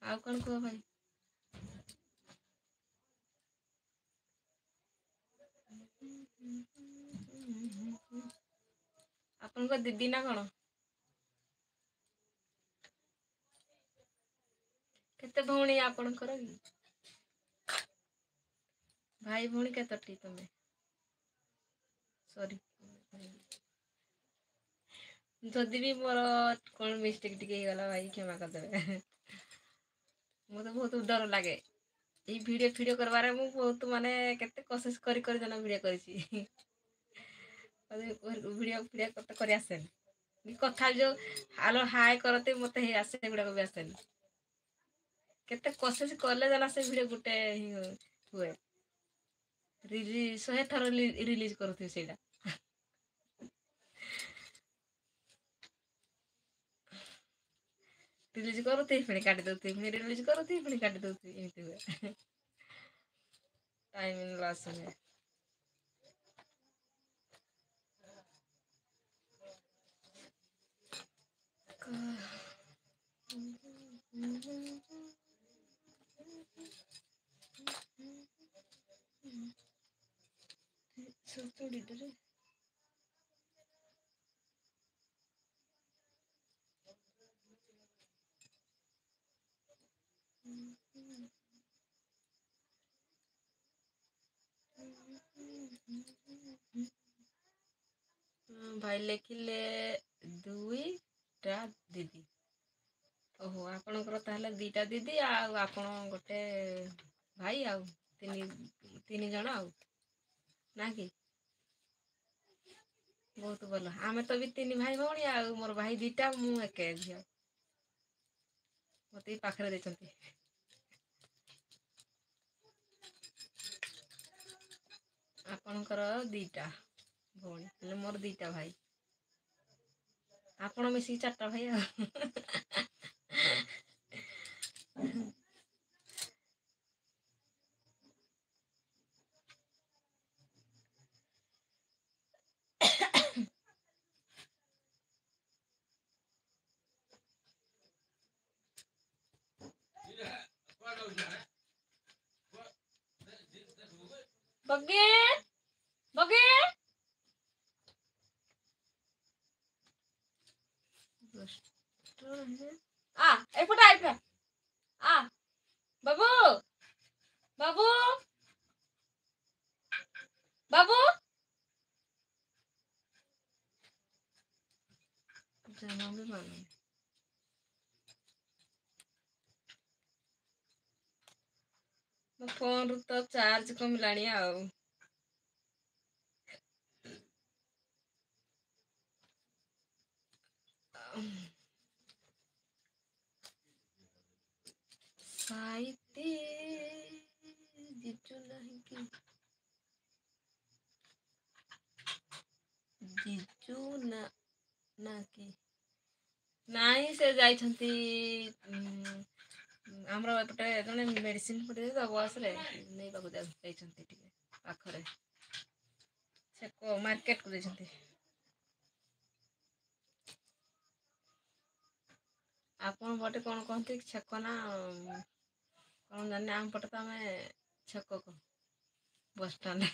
ଆଉ କଣ କୁହ ଭାଇ? ଆପଣଙ୍କ ଦିଦି ନା କଣ? କେତେ ଭଉଣୀ ଆପଣଙ୍କର କି? ଭାଇ ଭଉଣୀ କେତୋଟି ତମେ? ସରି, ଯଦି ବି ମୋର କଣ ମିଷ୍ଟେକ୍ ଟିକେ ହେଇଗଲା ଭାଇ କ୍ଷମା କରିଦେବେ। ମତେ ବହୁତ ଡର ଲାଗେ ଏଇ ଭିଡ଼ିଓ ଫିଡ଼ିଓ କରିବାରେ। ମୁଁ ବହୁତ ମାନେ କେତେ କୋସିସ୍ କରି କରି ଜଣ ଭିଡ଼ିଓ କରିଛି। ଭିଡ଼ିଓ ଫିଡ଼ିଓ କଥା କରି ଆସେନି। କଥା ଯୋଉ ହାଲୋ ହାଏ କରନ୍ତି ମତେ ହେଇ ଆସେ, ସେଗୁଡାକ ବି ଆସେନି। କେତେ କୋସିସ୍ କଲେ ଜଣା ସେ ଭିଡ଼ିଓ ଗୋଟେ ହିଁ ହୁଏ। 100 ଥର ରିଲିଜ କରୁଥିବି ସେଇଟା। ରିଲିଜ କରୁଥିବି ପୁଣି କାଟି ଦଉଥିବି, ପୁଣି ରିଲିଜ କରୁଥିବି ପୁଣି କାଟି ଦଉଥିବି, ଏମିତି ହୁଏ। ଟାଇମ ଲସ୍ ହୁଏ। ଭାଇ ଲେଖିଲେ 2ଟା ଦିଦି। ଓହୋ, ଆପଣଙ୍କର ତାହେଲେ 2ଟା ଦିଦି ଆଉ ଆପଣ ଗୋଟେ ଭାଇ ଆଉ ତିନି ଜଣ ଆଉ ନା କି? ବହୁତ ଭଲ। ଆମେ ତ ବି 3 ଭାଇ ଭଉଣୀ ଆଉ ମୋର ଭାଇ 2ଟା, ମୁଁ ଏକେ ଝିଅ। ମତେ ଏଇ ପାଖରେ ଦେଇଛନ୍ତି। ଆପଣଙ୍କର 2ଟା ଭଉଣୀ ହେଲେ ମୋର 2ଟା ଭାଇ। ଆପଣ ମିଶିକି 4ଟା ଭାଇ ଆଉ। ବଗି ବଗି ଆ ଏପଟେ ଆ ବାବୁ ବାବୁ ବାବୁ ଜମା ବି ମାନୁନି। ମୋ ଫୋନରୁ ତ ଚାର୍ଜ କମିଲାଣି ଆଉ। ସାଇତି ଜିଜୁ ନାହିଁ କି? ଜିଜୁ ନା କି? ନାଇଁ ସେ ଯାଇଛନ୍ତି ଆମର ଏପଟେ ଜଣେ ମେଡ଼ିସିନ ପଟେ ତ ବସରେ ନେଇବାକୁ ଯାଇଛନ୍ତି ଟିକେ ପାଖରେ। ଛକ ମାର୍କେଟକୁ ଯାଇଛନ୍ତି। ଆପଣ ପଟେ କଣ କହନ୍ତି ଛେକ ନା କଣ ଜାଣିନି, ଆମ ପଟେ ତ ଆମେ ଛେକ କହୁ ବସଷ୍ଟାଣ୍ଡ।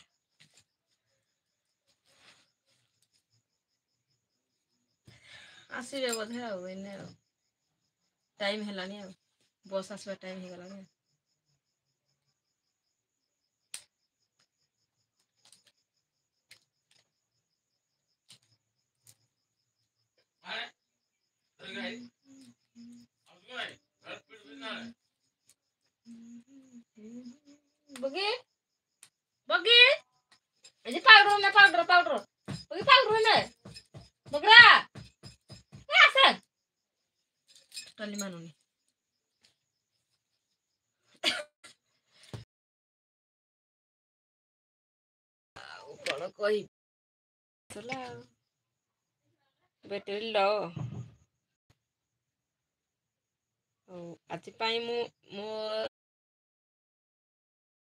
ଆସିବେ ବୋଧେ ଆଉ ଏଇନେ ଆଉ ଟାଇମ୍ ହେଲାଣି ଆଉ ବସ୍ ଆସିବା ଟାଇମ୍ ହେଇଗଲାଣି ଆଉ। ବଗି ବଗି ଏ ଯେ ପାଉଡର ନେ ପାଉଡର ବଗି ପାଉଡର ନେ ବଗରା ଏ ଆସେ ଟୋଟାଲି ମାନୁନି। ଆଉ କଣ କହିବି ଆଉ ବ୍ୟାଟେରୀ ଲୋ। ହଉ ଆଜି ପାଇଁ ମୁଁ ମୋ